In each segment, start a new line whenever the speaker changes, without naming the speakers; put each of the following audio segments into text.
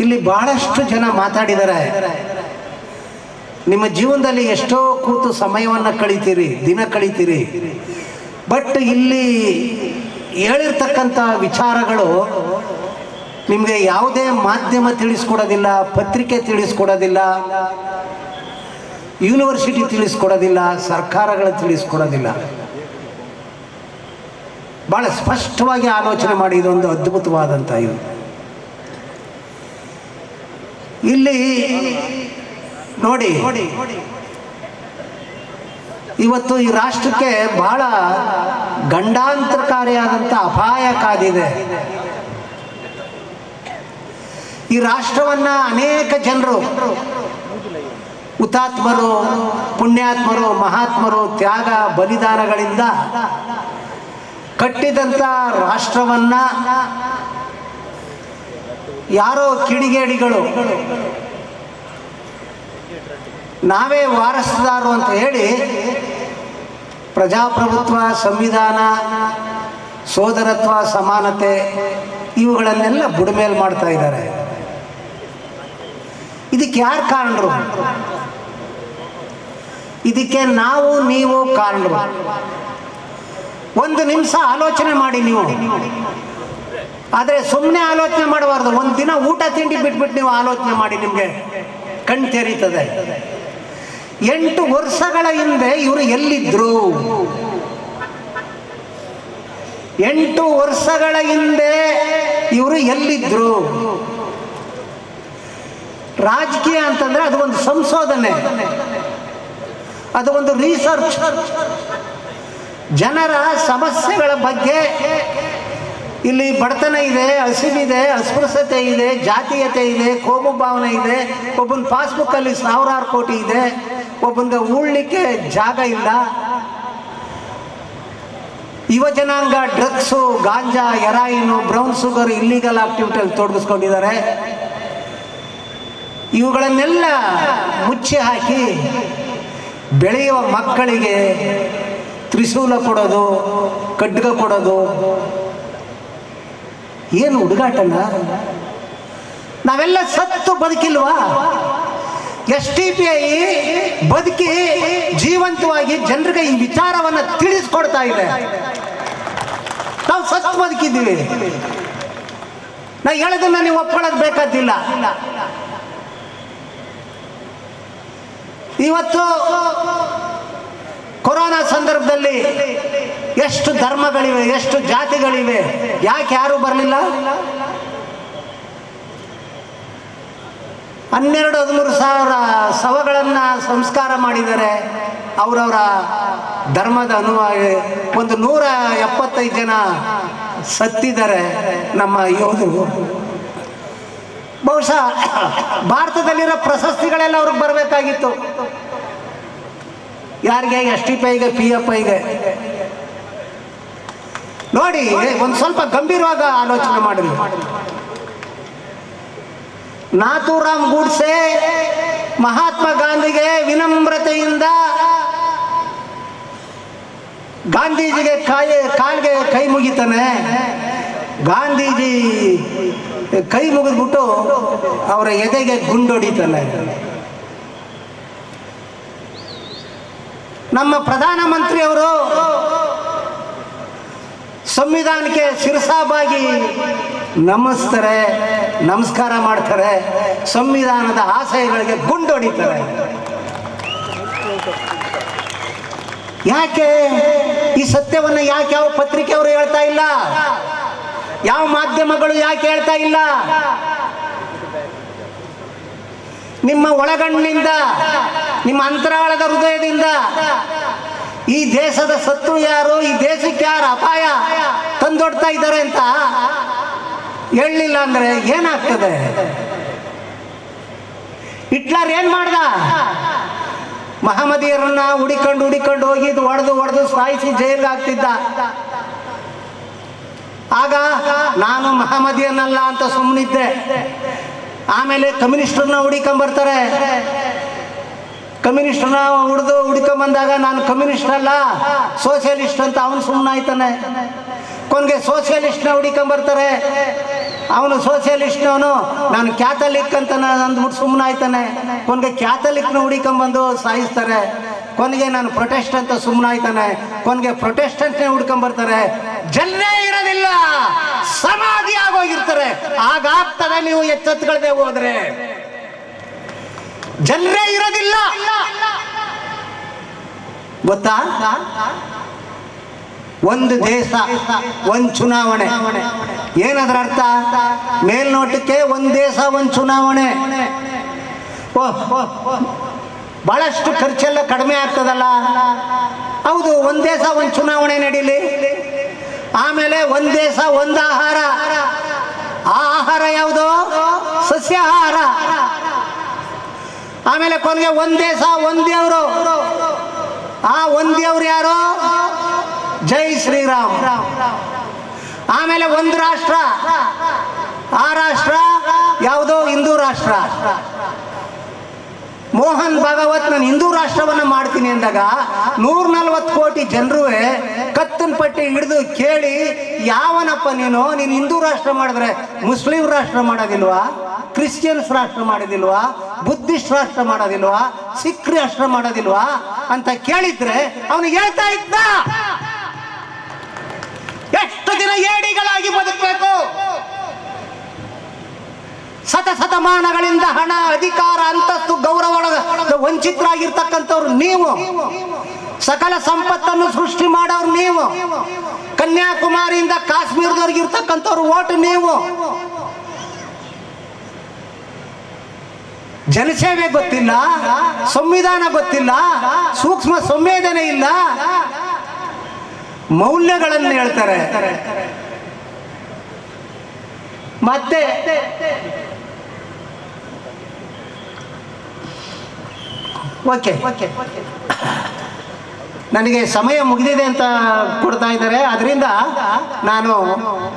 ಇಲ್ಲಿ ಬಹಳಷ್ಟು ಜನ ಮಾತಾಡಿದ್ದಾರೆ. ನಿಮ್ಮ ಜೀವನದಲ್ಲಿ ಎಷ್ಟೋ ಕೂತು ಸಮಯವನ್ನು ಕಳೀತೀರಿ, ದಿನ ಕಳೀತೀರಿ. ಬಟ್ ಇಲ್ಲಿ ಹೇಳಿರ್ತಕ್ಕಂಥ ವಿಚಾರಗಳು ನಿಮಗೆ ಯಾವುದೇ ಮಾಧ್ಯಮ ತಿಳಿಸ್ಕೊಡೋದಿಲ್ಲ, ಪತ್ರಿಕೆ ತಿಳಿಸ್ಕೊಡೋದಿಲ್ಲ, ಯೂನಿವರ್ಸಿಟಿ ತಿಳಿಸ್ಕೊಡೋದಿಲ್ಲ, ಸರ್ಕಾರಗಳು ತಿಳಿಸ್ಕೊಡೋದಿಲ್ಲ. ಭಾಳ ಸ್ಪಷ್ಟವಾಗಿ ಆಲೋಚನೆ ಮಾಡಿ ಇದೊಂದು ಅದ್ಭುತವಾದಂಥ ಇದು. ಇಲ್ಲಿ ನೋಡಿ, ಇವತ್ತು ಈ ರಾಷ್ಟ್ರಕ್ಕೆ ಬಹಳ ಗಂಡಾಂತರಕಾರಿಯಾದಂಥ ಅಪಾಯ ಕಾದಿದೆ. ಈ ರಾಷ್ಟ್ರವನ್ನ ಅನೇಕ ಜನರು, ಹುತಾತ್ಮರು, ಪುಣ್ಯಾತ್ಮರು, ಮಹಾತ್ಮರು ತ್ಯಾಗ ಬಲಿದಾನಗಳಿಂದ ಕಟ್ಟಿದಂಥ ರಾಷ್ಟ್ರವನ್ನ ಯಾರೋ ಕಿಡಿಗೇಡಿಗಳು ನಾವೇ ವಾರಸುದಾರರು ಅಂತ ಹೇಳಿ ಪ್ರಜಾಪ್ರಭುತ್ವ, ಸಂವಿಧಾನ, ಸೋದರತ್ವ, ಸಮಾನತೆ ಇವುಗಳನ್ನೆಲ್ಲ ಬುಡಮೇಲು ಮಾಡ್ತಾ ಇದ್ದಾರೆ. ಇದಕ್ಕೆ ಯಾರು ಕಾರಣರು? ಇದಕ್ಕೆ ನಾವು ನೀವು ಕಾರಣರು. ಒಂದು ನಿಮಿಷ ಆಲೋಚನೆ ಮಾಡಿ ನೀವು. ಆದರೆ ಸುಮ್ಮನೆ ಆಲೋಚನೆ ಮಾಡಬಾರ್ದು. ಒಂದು ದಿನ ಊಟ ತಿಂಡಿ ಬಿಟ್ಬಿಟ್ಟು ನೀವು ಆಲೋಚನೆ ಮಾಡಿ, ನಿಮಗೆ ಕಣ್ ತೆರೀತದೆ. 8 ವರ್ಷಗಳ ಹಿಂದೆ ಇವರು ಎಲ್ಲಿದ್ರು? 8 ವರ್ಷಗಳ ಹಿಂದೆ ಇವರು ಎಲ್ಲಿದ್ರು? ರಾಜಕೀಯ ಅಂತಂದ್ರೆ ಅದು ಒಂದು ಸಂಶೋಧನೆ, ಅದು ಒಂದು ರಿಸರ್ಚ್. ಜನರ ಸಮಸ್ಯೆಗಳ ಬಗ್ಗೆ, ಇಲ್ಲಿ ಬಡತನ ಇದೆ, ಹಸಿವಿದೆ, ಅಸ್ಪೃಶ್ಯತೆ ಇದೆ, ಜಾತೀಯತೆ ಇದೆ, ಕೋಮು ಭಾವನೆ ಇದೆ, ಒಬ್ಬನ ಪಾಸ್ಬುಕ್ಕಲ್ಲಿ 1000 ಕೋಟಿ ಇದೆ, ಒಬ್ಬನಿಗೆ ಉಳ್ಳಿಕ್ಕೆ ಜಾಗ ಇಲ್ಲ, ಯುವ ಜನಾಂಗ ಡ್ರಗ್ಸು, ಗಾಂಜಾ, ಹೆರಾಯಿನು, ಬ್ರೌನ್ ಶುಗರ್, ಇಲ್ಲಿಗಲ್ ಆಕ್ಟಿವಿಟಿಯಲ್ಲಿ ತೊಡಗಿಸ್ಕೊಂಡಿದ್ದಾರೆ. ಇವುಗಳನ್ನೆಲ್ಲ ಮುಚ್ಚಿ ಹಾಕಿ ಬೆಳೆಯುವ ಮಕ್ಕಳಿಗೆ ತ್ರಿಶೂಲ ಕೊಡೋದು, ಖಡ್ಗ ಕೊಡೋದು, ಏನು ಹುಡುಗಾಟನ? ನಾವೆಲ್ಲ ಸತ್ತು ಬದುಕಿಲ್ವಾ? STPI ಬದುಕಿ ಜೀವಂತವಾಗಿ ಜನರಿಗೆ ಈ ವಿಚಾರವನ್ನು ತಿಳಿಸ್ಕೊಡ್ತಾ ಇದೆ. ನಾವು ಸತ್ತು ಬದುಕಿದ್ದೀವಿ. ನಾ ಹೇಳೋದನ್ನ ನೀವು ಒಪ್ಕೊಳ್ಳೋದು ಬೇಕಾದಿಲ್ಲ. ಇವತ್ತು ಕೊರೋನಾ ಸಂದರ್ಭದಲ್ಲಿ ಎಷ್ಟು ಧರ್ಮಗಳಿವೆ, ಎಷ್ಟು ಜಾತಿಗಳಿವೆ, ಯಾಕೆ ಯಾರು ಬರಲಿಲ್ಲ? 12-13 ಸಾವಿರ ಶವಗಳನ್ನು ಸಂಸ್ಕಾರ ಮಾಡಿದ್ದಾರೆ. ಅವರವರ ಧರ್ಮದ ಅನುಯಾಯಿ ಒಂದು 175 ಜನ ಸತ್ತಿದ್ದಾರೆ ನಮ್ಮ ಯೋಧರು. ಬಹುಶಃ ಭಾರತದಲ್ಲಿರೋ ಪ್ರಶಸ್ತಿಗಳೆಲ್ಲ ಅವ್ರಿಗೆ ಬರಬೇಕಾಗಿತ್ತು. ಯಾರಿಗೆ? STPIಗೆ, PFIಗೆ. ನೋಡಿ, ಒಂದು ಸ್ವಲ್ಪ ಗಂಭೀರವಾಗಿ ಆಲೋಚನೆ ಮಾಡಿದ್ವಿ. ನಾಥೂರಾಮ್ ಗೂಡ್ಸೆ ಮಹಾತ್ಮ ಗಾಂಧಿಗೆ ವಿನಮ್ರತೆಯಿಂದ ಗಾಂಧೀಜಿಗೆ ಕಾಲಿಗೆ ಕೈ ಮುಗಿತಾನೆ. ಗಾಂಧೀಜಿ ಕೈ ಮುಗಿದ್ಬಿಟ್ಟು ಅವರ ಎದೆಗೆ ಗುಂಡೊಡಿತಾನೆ. ನಮ್ಮ ಪ್ರಧಾನಮಂತ್ರಿಯವರು ಸಂವಿಧಾನಕ್ಕೆ ಶಿರಸಾಬಾಗಿ ನಮಸ್ಕಾರ ಮಾಡ್ತಾರೆ, ಸಂವಿಧಾನದ ಆಶಯಗಳಿಗೆ ಗುಂಡೊಡಿತಾರೆ. ಯಾಕೆ ಈ ಸತ್ಯವನ್ನು ಯಾಕೆ ಯಾವ ಪತ್ರಿಕೆಯವರು ಹೇಳ್ತಾ ಇಲ್ಲ? ಯಾವ ಮಾಧ್ಯಮಗಳು ಯಾಕೆ ಹೇಳ್ತಾ ಇಲ್ಲ? ನಿಮ್ಮ ಒಳಗಣ್ಣಿಂದ, ನಿಮ್ಮ ಅಂತರಾಳದ ಹೃದಯದಿಂದ ಈ ದೇಶದ ಶತ್ರು ಯಾರು, ಈ ದೇಶಕ್ಕೆ ಯಾರು ಅಪಾಯ ತಂದೊಡ್ತಾ ಇದ್ದಾರೆ ಅಂತ ಹೇಳಲಿಲ್ಲ ಅಂದ್ರೆ ಏನಾಗ್ತದೆ? ಹಿಟ್ಲರ್ ಏನ್ ಮಾಡ್ದ? ಮಹಮ್ಮದಿಯರನ್ನ ಹುಡಿಕೊಂಡು ಹೋಗಿದ್ದು, ಹೊಡೆದು ಸಾಯಿಸಿ ಜೈಲಿಗೆ ಹಾಕ್ತಿದ್ದ. ಆಗ ನಾನು ಮಹಮ್ಮದಿಯನ್ನಲ್ಲ ಅಂತ ಸುಮ್ಮನಿದ್ದೆ. ಆಮೇಲೆ ಕಮ್ಯುನಿಸ್ಟರ್ನ ಹುಡಿಕೊಂಡ್ಬರ್ತಾರೆ. ಕಮ್ಯುನಿಸ್ಟರ್ನ ಹುಡ್ಕೊಂಬಂದಾಗ ನಾನು ಕಮ್ಯುನಿಸ್ಟ್ ಅಲ್ಲ, ಸೋಷಿಯಲಿಸ್ಟ್ ಅಂತ ಅವನು ಸುಮ್ಮನಾಯ್ತಾನೆ. ಕೊನೆಗೆ ಸೋಷಿಯಲಿಸ್ಟ್ನ ಹುಡಿಕೊಂಡ್ಬರ್ತಾರೆ. ಅವನು ಸೋಷಿಯಲಿಸ್ಟ್ನವನು, ನಾನು ಕ್ಯಾಥಲಿಕ್ ಅಂತ ಅಂದ್ಬಿಟ್ಟು ಸುಮ್ಮನೆ ಆಯ್ತಾನೆ. ಕೊನೆಗೆ ಕ್ಯಾಥಲಿಕ್ನ ಹುಡುಕೊಂಬಂದು ಸಾಯಿಸ್ತಾರೆ. ಕೊನೆಗೆ ನಾನು ಪ್ರೊಟೆಸ್ಟ್ ಅಂತ ಸುಮ್ಮನೆ ಆಯ್ತಾನೆ. ಕೊನೆಗೆ ಪ್ರೊಟೆಸ್ಟೆಂಟ್ನೇ ಹುಡ್ಕೊಂಬರ್ತಾರೆ. ಜನರೇ ಇರೋದಿಲ್ಲ, ಸಮಾಧಿ ಆಗೋಗಿರ್ತಾರೆ. ಆಗಾಗ್ತದೆ ನೀವು ಎಚ್ಚೆತ್ಕೊಳ್ಳದೆ ಹೋದ್ರೆ. ಜನರೇ ಇರೋದಿಲ್ಲ, ಗೊತ್ತಾ? ಒಂದು ದೇಶ, ಒಂದು ಚುನಾವಣೆ. ಏನದ್ರ ಅರ್ಥ? ಮೇಲ್ನೋಟಕ್ಕೆ ಒಂದು ದೇಶ ಒಂದು ಚುನಾವಣೆ. ಬಹಳಷ್ಟು ಖರ್ಚೆಲ್ಲ ಕಡಿಮೆ ಆಗ್ತದಲ್ಲ. ಹೌದು, ಒಂದು ದೇಶ ಒಂದು ಚುನಾವಣೆ ನಡೀಲಿ. ಆಮೇಲೆ ಒಂದು ದೇಶ ಒಂದು ಆಹಾರ. ಆ ಆಹಾರ ಯಾವುದು? ಸಸ್ಯಾಹಾರ. ಆಮೇಲೆ ಕೊನೆಗೆ ಒಂದು ದೇಶ ಒಂದು ದೇವರು. ಆ ಒಂದು ದೇವ್ರು ಯಾರು? ಜೈ ಶ್ರೀರಾಮ್. ಆಮೇಲೆ ಒಂದು ರಾಷ್ಟ್ರ. ಆ ರಾಷ್ಟ್ರ ಯಾವುದು? ಹಿಂದೂ ರಾಷ್ಟ್ರ. ಮೋಹನ್ ಭಾಗವತ್ ನಾನು ಹಿಂದೂ ರಾಷ್ಟ್ರವನ್ನು ಮಾಡ್ತೀನಿ ಅಂದಾಗ 140 ಕೋಟಿ ಜನರು ಕತ್ತನ್ ಪಟ್ಟಿ ಹಿಡಿದು ಕೇಳಿ, ಯಾವನಪ್ಪ ನೀನು ಹಿಂದೂ ರಾಷ್ಟ್ರ ಮಾಡಿದ್ರೆ ಮುಸ್ಲಿಂ ರಾಷ್ಟ್ರ ಮಾಡೋದಿಲ್ವಾ? ಕ್ರಿಶ್ಚಿಯನ್ಸ್ ರಾಷ್ಟ್ರ ಮಾಡೋದಿಲ್ವಾ? ಬುದ್ಧಿಸ್ಟ್ ರಾಷ್ಟ್ರ ಮಾಡೋದಿಲ್ವಾ? ಸಿಖ್ ರಾಷ್ಟ್ರ ಮಾಡೋದಿಲ್ವಾ ಅಂತ ಕೇಳಿದ್ರೆ ಅವನು ಹೇಳ್ತಾ ಇದ್ದ, ಎಷ್ಟು ದಿನ ಏಡಿಗಳಾಗಿ ಬದುಕಬೇಕು? ಶತಮಾನಗಳಿಂದ ಹಣ, ಅಧಿಕಾರ, ಅಂತಸ್ತು, ಗೌರವ ವಂಚಿತರಾಗಿರ್ತಕ್ಕಂಥವ್ರು ನೀವು. ಸಕಲ ಸಂಪತ್ತನ್ನು ಸೃಷ್ಟಿ ಮಾಡೋರು ನೀವು. ಕನ್ಯಾಕುಮಾರಿಯಿಂದ ಕಾಶ್ಮೀರದವರೆಗೆ ಇರ್ತಕ್ಕಂಥವ್ರು ಓಟು ನೀವು. ಜನಸೇವೆ ಗೊತ್ತಿಲ್ಲ, ಸಂವಿಧಾನ ಗೊತ್ತಿಲ್ಲ, ಸೂಕ್ಷ್ಮ ಸಂವೇದನೆ ಇಲ್ಲ, ಮೌಲ್ಯಗಳನ್ನು ಹೇಳ್ತಾರೆ. ಮತ್ತೆ ಓಕೆ, ನನಗೆ ಸಮಯ ಮುಗಿದಿದೆ ಅಂತ ಕೊಡ್ತಾ ಇದ್ದಾರೆ. ಅದರಿಂದ ನಾನು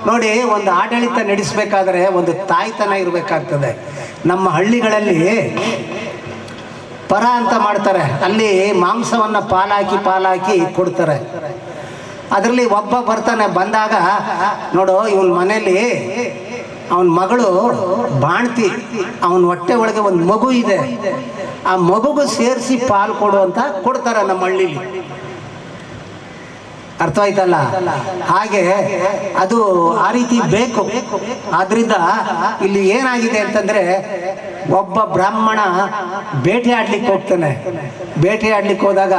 ನೋಡಿ, ಒಂದು ಆಡಳಿತ ನಡೆಸಬೇಕಾದ್ರೆ ಒಂದು ತಾಯ್ತನ ಇರಬೇಕಾಗ್ತದೆ. ನಮ್ಮ ಹಳ್ಳಿಗಳಲ್ಲಿ ಪರ ಅಂತ ಮಾಡ್ತಾರೆ. ಅಲ್ಲಿ ಮಾಂಸವನ್ನು ಪಾಲಾಕಿ ಕೊಡ್ತಾರೆ. ಅದರಲ್ಲಿ ಒಬ್ಬ ಬರ್ತಾನೆ. ಬಂದಾಗ ನೋಡು, ಇವನ್ ಮನೇಲಿ ಅವನ ಮಗಳು ಬಾಣ್ತಿ, ಅವನ ಹೊಟ್ಟೆ ಒಳಗೆ ಒಂದು ಮಗು ಇದೆ, ಆ ಮಗುಗೂ ಸೇರಿಸಿ ಪಾಲು ಕೊಡು ಅಂತ ಕೊಡ್ತಾರೆ ನಮ್ಮ ಹಳ್ಳಿಲಿ. ಅರ್ಥ ಆಯ್ತಲ್ಲ? ಹಾಗೆ ಅದು ಆ ರೀತಿ ಬೇಕು. ಆದ್ರಿಂದ ಇಲ್ಲಿ ಏನಾಗಿದೆ ಅಂತಂದ್ರೆ, ಒಬ್ಬ ಬ್ರಾಹ್ಮಣ ಬೇಟೆ ಆಡ್ಲಿಕ್ಕೆ ಹೋಗ್ತಾನೆ. ಬೇಟೆ ಆಡ್ಲಿಕ್ಕೆ ಹೋದಾಗ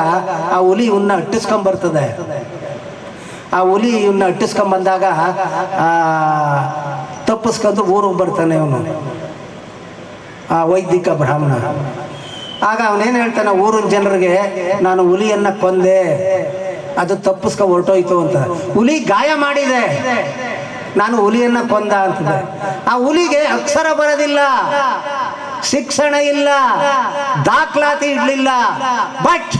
ಆ ಹುಲಿ ಇವನ್ನ ಅಟ್ಟಿಸ್ಕೊಂಡ್ಬರ್ತದೆ. ಆ ಹುಲಿ ಇವನ್ನ ಅಟ್ಟಿಸ್ಕೊಂಡ್ಬಂದಾಗ ತಪ್ಪಿಸ್ಕೊಂಡು ಊರಿಗೆ ಬರ್ತಾನೆ ಅವನು, ಆ ವೈದಿಕ ಬ್ರಾಹ್ಮಣ. ಆಗ ಅವನೇನು ಹೇಳ್ತಾನೆ ಊರಿನ ಜನರಿಗೆ, ನಾನು ಹುಲಿಯನ್ನ ಕೊಂದೆ, ಅದು ತಪ್ಪಿಸ್ಕೊ ಹೊರಟೋಯ್ತು ಅಂತ. ಹುಲಿ ಗಾಯ ಮಾಡಿದೆ, ನಾನು ಹುಲಿಯನ್ನ ಕೊಂದ ಅಂತದೆ. ಆ ಹುಲಿಗೆ ಅಕ್ಷರ ಬರೋದಿಲ್ಲ, ಶಿಕ್ಷಣ ಇಲ್ಲ, ದಾಖಲಾತಿ ಇಡ್ಲಿಲ್ಲ. ಬಟ್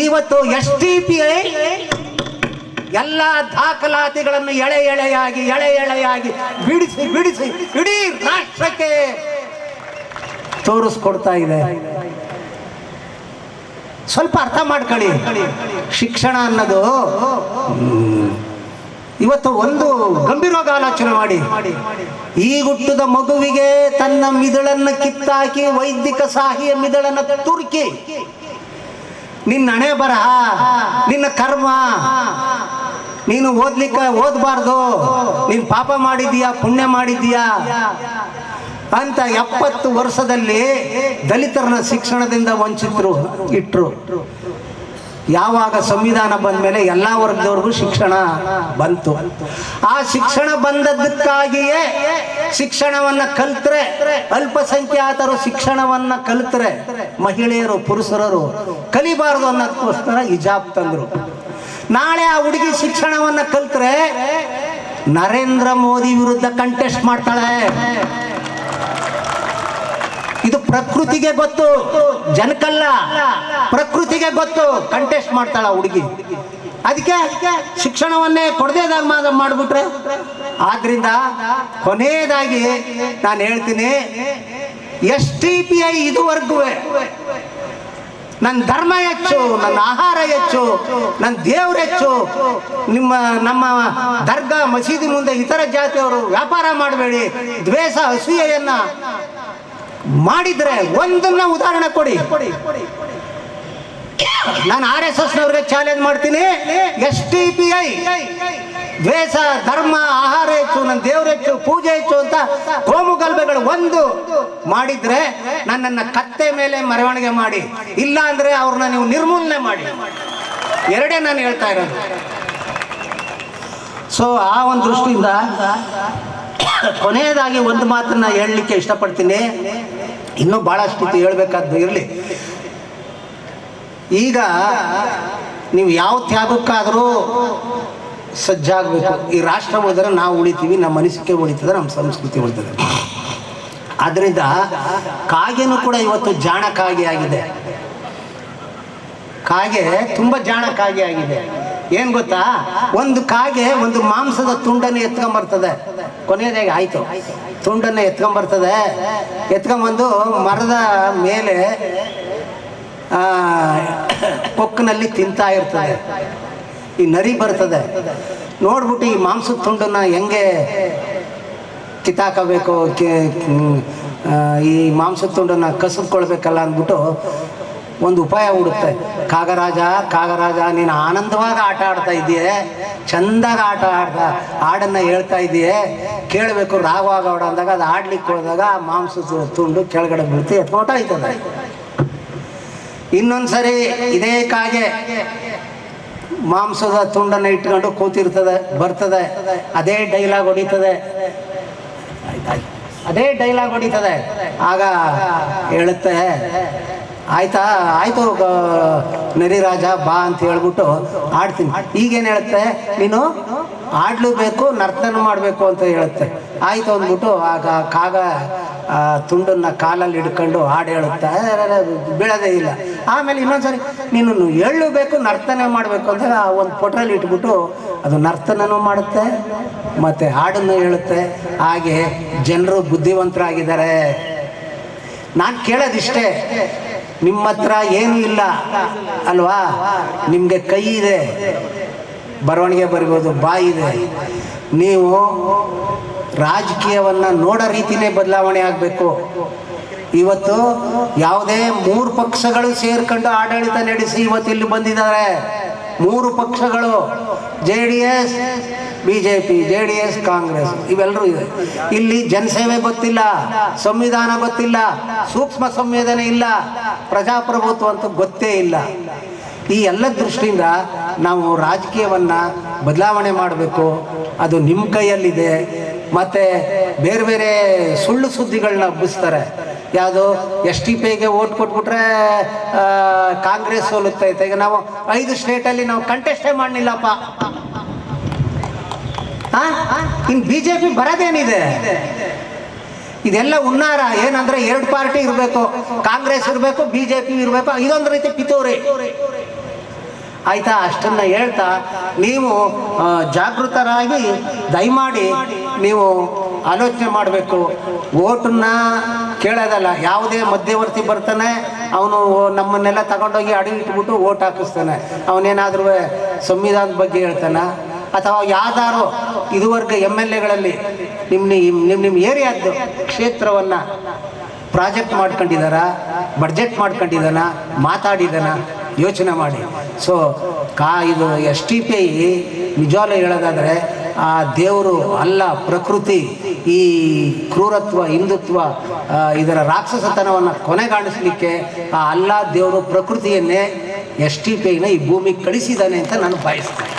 ಇವತ್ತು STPI ಎಲ್ಲ ದಾಖಲಾತಿಗಳನ್ನು ಎಳೆ ಎಳೆಯಾಗಿ ಬಿಡಿಸಿ ಇಡೀ ರಾಷ್ಟ್ರಕ್ಕೆ ತೋರಿಸ್ಕೊಡ್ತಾ ಇದೆ. ಸ್ವಲ್ಪ ಅರ್ಥ ಮಾಡ್ಕೊಳ್ಳಿ. ಶಿಕ್ಷಣ ಅನ್ನೋದು ಇವತ್ತು ಒಂದು ಗಂಭೀರವಾಗಿ ಆಲೋಚನೆ ಮಾಡಿ. ಈ ಹುಟ್ಟಿದ ಮಗುವಿಗೆ ತನ್ನ ಮಿದುಳನ್ನು ಕಿತ್ತಾಕಿ, ವೈದಿಕ ಸಾಹಿಯ ಮಿದುಳನ್ನು ತುರುಕಿ, ನಿನ್ನ ಹಣೆ ಬರಹ, ನಿನ್ನ ಕರ್ಮ, ನೀನು ಓದಬಾರ್ದು, ನೀನು ಪಾಪ ಮಾಡಿದೀಯಾ ಪುಣ್ಯ ಮಾಡಿದೀಯಾ ಅಂತ 70 ವರ್ಷದಲ್ಲಿ ದಲಿತರನ್ನ ಶಿಕ್ಷಣದಿಂದ ವಂಚಿತರು ಇಟ್ರು. ಯಾವಾಗ ಸಂವಿಧಾನ ಬಂದ ಮೇಲೆ ಎಲ್ಲ ವರ್ಗದವ್ರಿಗೂ ಶಿಕ್ಷಣ ಬಂತು. ಆ ಶಿಕ್ಷಣ ಬಂದದ್ದಕ್ಕಾಗಿಯೇ ಶಿಕ್ಷಣವನ್ನ ಕಲ್ತ್ರೆ, ಅಲ್ಪಸಂಖ್ಯಾತರು ಶಿಕ್ಷಣವನ್ನ ಕಲ್ತ್ರೆ ಮಹಿಳೆಯರು ಪುರುಷರು ಕಲಿಬಾರದು ಅನ್ನೋದಕ್ಕೋಸ್ಕರ ಹಿಜಾಬ್ ತಂದ್ರು. ನಾಳೆ ಆ ಹುಡುಗಿ ಶಿಕ್ಷಣವನ್ನ ಕಲ್ತ್ರೆ ನರೇಂದ್ರ ಮೋದಿ ವಿರುದ್ಧ ಕಂಟೆಸ್ಟ್ ಮಾಡ್ತಾಳೆ. ಇದು ಪ್ರಕೃತಿಗೆ ಗೊತ್ತು, ಜನಕ್ಕಲ್ಲ, ಪ್ರಕೃತಿಗೆ ಗೊತ್ತು. ಕಂಟೆಸ್ಟ್ ಮಾಡ್ತಾಳ ಹುಡುಗಿ. ಅದಕ್ಕೆ ಶಿಕ್ಷಣವನ್ನೇ ಕೊಡದೇದಾಗ ಮಾಡ್ಬಿಟ್ರೆ. ಆದ್ರಿಂದ ಕೊನೆಯದಾಗಿ ನಾನು ಹೇಳ್ತೀನಿ, STPI ಇದುವರೆಗೂ ನನ್ನ ಧರ್ಮ ಹೆಚ್ಚು, ನನ್ನ ಆಹಾರ ಹೆಚ್ಚು, ನನ್ನ ದೇವ್ರ ಹೆಚ್ಚು. ನಮ್ಮ ದರ್ಗಾ ಮಸೀದಿ ಮುಂದೆ ಇತರ ಜಾತಿಯವರು ವ್ಯಾಪಾರ ಮಾಡಬೇಡಿ, ದ್ವೇಷ ಅಸೂಯೆಯನ್ನ ಮಾಡಿದ್ರೆ ಒಂದನ್ನ ಉದಾಹರಣೆ ಕೊಡಿ. ನಾನು RSS ನವ್ರಿಗೆ ಚಾಲೆಂಜ್ ಮಾಡ್ತೀನಿ. STPI ದ್ವೇಷ, ಧರ್ಮ, ಆಹಾರ ಹೆಚ್ಚು, ನನ್ನ ದೇವ್ರ ಹೆಚ್ಚು, ಪೂಜೆ ಹೆಚ್ಚು ಅಂತ ಕೋಮು ಗಲಭೆಗಳು ಒಂದು ಮಾಡಿದ್ರೆ ನನ್ನನ್ನು ಕತ್ತೆ ಮೇಲೆ ಮೆರವಣಿಗೆ ಮಾಡಿ, ಇಲ್ಲ ಅಂದ್ರೆ ಅವ್ರನ್ನ ನೀವು ನಿರ್ಮೂಲನೆ ಮಾಡಿ. ಎರಡೇ ನಾನು ಹೇಳ್ತಾ ಇರೋದು. ಸೊ ಆ ಒಂದು ದೃಷ್ಟಿಯಿಂದ ಕೊನೆಯದಾಗಿ ಒಂದು ಮಾತನ್ನ ಹೇಳಲಿಕ್ಕೆ ಇಷ್ಟಪಡ್ತೀನಿ. ಇನ್ನೂ ಬಹಳಷ್ಟು ಹೇಳ್ಬೇಕಾದ್ದು ಇರಲಿ. ಈಗ ನೀವು ಯಾವ ತ್ಯಾಗಕ್ಕಾದರೂ ಸಜ್ಜಾಗಬೇಕು. ಈ ರಾಷ್ಟ್ರ ಉಳಿದ್ರೆ ನಾವು ಉಳಿತೀವಿ, ನಮ್ಮ ಅನಿಸಿಕೆ ಉಳಿತದೆ, ನಮ್ಮ ಸಂಸ್ಕೃತಿ ಉಳಿತದೆ. ಆದ್ದರಿಂದ ಕಾಗೆನೂ ಕೂಡ ಇವತ್ತು ಜಾಣ ಕಾಗೆ ಆಗಿದೆ. ಕಾಗೆ ತುಂಬ ಜಾಣ ಕಾಗೆ ಆಗಿದೆ. ಏನು ಗೊತ್ತಾ, ಒಂದು ಕಾಗೆ ಒಂದು ಮಾಂಸದ ತುಂಡನ್ನು ಎತ್ಕೊಂಬರ್ತದೆ. ಕೊನೆಯದಾಗಿ ಆಯಿತು, ತುಂಡನ್ನು ಎತ್ಕೊಂಬರ್ತದೆ. ಎತ್ಕೊಂಬಂದು ಮರದ ಮೇಲೆ ಕೊಕ್ಕಿನಲ್ಲಿ ತಿಂತಾ ಇರ್ತದೆ. ಈ ನರಿ ಬರ್ತದೆ, ನೋಡ್ಬಿಟ್ಟು ಈ ಮಾಂಸದ ತುಂಡನ್ನು ಹೆಂಗೆ ಕಿತ್ತಾಕಬೇಕು, ಈ ಮಾಂಸದ ತುಂಡನ್ನು ಕಸಿದ್ಕೊಳ್ಬೇಕಲ್ಲ ಅಂದ್ಬಿಟ್ಟು ಒಂದು ಉಪಾಯ ಹುಡುಕ್ತೆ. ಕಾಗರಾಜ ನೀನು ಆನಂದವಾಗಿ ಆಟ ಆಡ್ತಾ ಇದ್ದೀಯೆ, ಚಂದಾಗ ಹಾಡನ್ನು ಹೇಳ್ತಾ ಇದ್ದೀಯೆ, ಕೇಳಬೇಕು ರಾಗವಾಗೌಡ ಅಂದಾಗ ಅದು ಆಡ್ಲಿಕ್ಕೆ ಹೋದಾಗ ಮಾಂಸದ ತುಂಡು ಕೆಳಗಡೆ ಬೀಳ್ತಿ ಎತ್ಕೊಟ ಆಯ್ತದೆ. ಇನ್ನೊಂದ್ಸರಿ ಇದೇ ಕಾಗೆ ಮಾಂಸದ ತುಂಡನ್ನು ಇಟ್ಕೊಂಡು ಕೂತಿರ್ತದೆ, ಬರ್ತದೆ, ಅದೇ ಡೈಲಾಗ್ ಹೊಡಿತದೆ. ಆಗ ಹೇಳುತ್ತೆ, ಆಯ್ತು ನರಿರಾಜ ಬಾ ಅಂತ ಹೇಳ್ಬಿಟ್ಟು ಆಡ್ತೀನಿ. ಈಗೇನು ಹೇಳುತ್ತೆ, ನೀನು ಆಡ್ಲೂಬೇಕು, ನರ್ತನ ಮಾಡಬೇಕು ಅಂತ ಹೇಳುತ್ತೆ. ಆಯ್ತು ಅಂದ್ಬಿಟ್ಟು ಆಗ ಕಾಗ ತುಂಡನ್ನ ಕಾಲಲ್ಲಿ ಹಿಡ್ಕೊಂಡು ಹಾಡು ಹೇಳುತ್ತೆ, ಬೀಳೋದೇ ಇಲ್ಲ. ಆಮೇಲೆ ಇನ್ನೊಂದ್ಸರಿ ನೀನು ಹೇಳಬೇಕು, ನರ್ತನ ಮಾಡಬೇಕು ಅಂತ ಒಂದು ಪೊಟ್ರಲ್ಲಿ ಇಟ್ಬಿಟ್ಟು ಅದು ನರ್ತನೂ ಮಾಡುತ್ತೆ ಮತ್ತು ಹಾಡನ್ನು ಹೇಳುತ್ತೆ. ಹಾಗೆ ಜನರು ಬುದ್ಧಿವಂತರಾಗಿದ್ದಾರೆ. ನಾನು ಕೇಳೋದಿಷ್ಟೇ, ನಿಮ್ಮ ಹತ್ರ ಏನೂ ಇಲ್ಲ ಅಲ್ವಾ, ನಿಮಗೆ ಕೈ ಇದೆ, ಬರವಣಿಗೆ ಬರಿಬೋದು, ಬಾಯಿ ಇದೆ. ನೀವು ರಾಜಕೀಯವನ್ನು ನೋಡೋ ರೀತಿನೇ ಬದಲಾವಣೆ ಆಗಬೇಕು. ಇವತ್ತು ಯಾವುದೇ 3 ಪಕ್ಷಗಳು ಸೇರ್ಕೊಂಡು ಆಡಳಿತ ನಡೆಸಿ ಇವತ್ತು ಇಲ್ಲಿ ಬಂದಿದ್ದಾರೆ. 3 ಪಕ್ಷಗಳು, JDS BJP, JDS ಕಾಂಗ್ರೆಸ್, ಇವೆಲ್ಲರೂ ಇದೆ. ಇಲ್ಲಿ ಜನಸೇವೆ ಗೊತ್ತಿಲ್ಲ, ಸಂವಿಧಾನ ಗೊತ್ತಿಲ್ಲ, ಸೂಕ್ಷ್ಮ ಸಂವೇದನೆ ಇಲ್ಲ, ಪ್ರಜಾಪ್ರಭುತ್ವ ಅಂತ ಗೊತ್ತೇ ಇಲ್ಲ. ಈ ಎಲ್ಲ ದೃಷ್ಟಿಯಿಂದ ನಾವು ರಾಜಕೀಯವನ್ನು ಬದಲಾವಣೆ ಮಾಡಬೇಕು. ಅದು ನಿಮ್ಮ ಕೈಯಲ್ಲಿದೆ. ಮತ್ತು ಬೇರೆ ಬೇರೆ ಸುಳ್ಳು ಸುದ್ದಿಗಳನ್ನ ಹಬ್ಬಿಸ್ತಾರೆ. ಯಾವುದು STPIಗೆ ಓಟ್ ಕೊಟ್ಬಿಟ್ರೆ ಕಾಂಗ್ರೆಸ್ ಸೋಲುತ್ತೈತೆ. ಈಗ ನಾವು 5 ಸ್ಟೇಟಲ್ಲಿ ನಾವು ಕಂಟೆಸ್ಟೇ ಮಾಡಲಿಲ್ಲಪ್ಪ. ಇನ್ನು BJP ಬರೋದೇನಿದೆ? ಇದೆಲ್ಲ ಉನ್ನಾರ. ಏನಂದ್ರೆ 2 ಪಾರ್ಟಿ ಇರಬೇಕು, ಕಾಂಗ್ರೆಸ್ ಇರಬೇಕು, BJP ಇರಬೇಕು. ಇದೊಂದು ರೀತಿ ಪಿತೂರಿ ಆಯ್ತಾ. ಅಷ್ಟನ್ನ ಹೇಳ್ತಾ ನೀವು ಜಾಗೃತರಾಗಿ ದಯಮಾಡಿ ನೀವು ಆಲೋಚನೆ ಮಾಡಬೇಕು. ಓಟನ್ನ ಕೇಳೋದಲ್ಲ. ಯಾವುದೇ ಮಧ್ಯವರ್ತಿ ಬರ್ತಾನೆ, ಅವನು ನಮ್ಮನ್ನೆಲ್ಲ ತಗೊಂಡೋಗಿ ಅಡಿಗೆ ಇಟ್ಬಿಟ್ಟು ಓಟ್ ಹಾಕಿಸ್ತಾನೆ. ಅವನೇನಾದ್ರೂ ಸಂವಿಧಾನದ ಬಗ್ಗೆ ಹೇಳ್ತಾನೆ, ಅಥವಾ ಯಾವ್ದಾರು ಇದುವರೆಗೆ MLAಗಳಲ್ಲಿ ನಿಮ್ಮ ಏರಿಯಾದ್ದು ಕ್ಷೇತ್ರವನ್ನು ಪ್ರಾಜೆಕ್ಟ್ ಮಾಡ್ಕೊಂಡಿದ್ದಾರ, ಬಡ್ಜೆಟ್ ಮಾಡ್ಕೊಂಡಿದ್ದಾನ, ಮಾತಾಡಿದಾನ, ಯೋಚನೆ ಮಾಡಿ. ಸೊ ಇದು STPI ನಿಜವಾಗ್ಲೂ ಹೇಳೋದಾದರೆ ಆ ದೇವರು ಅಲ್ಲ, ಪ್ರಕೃತಿ. ಈ ಕ್ರೂರತ್ವ, ಹಿಂದುತ್ವ, ಇದರ ರಾಕ್ಷಸತನವನ್ನು ಕೊನೆಗಾಣಿಸ್ಲಿಕ್ಕೆ ಆ ಅಲ್ಲ ದೇವರು ಪ್ರಕೃತಿಯನ್ನೇ STPIನ ಈ ಭೂಮಿಗೆ ಕಳಿಸಿದ್ದಾನೆ ಅಂತ ನಾನು ಭಾವಿಸ್ತೇನೆ.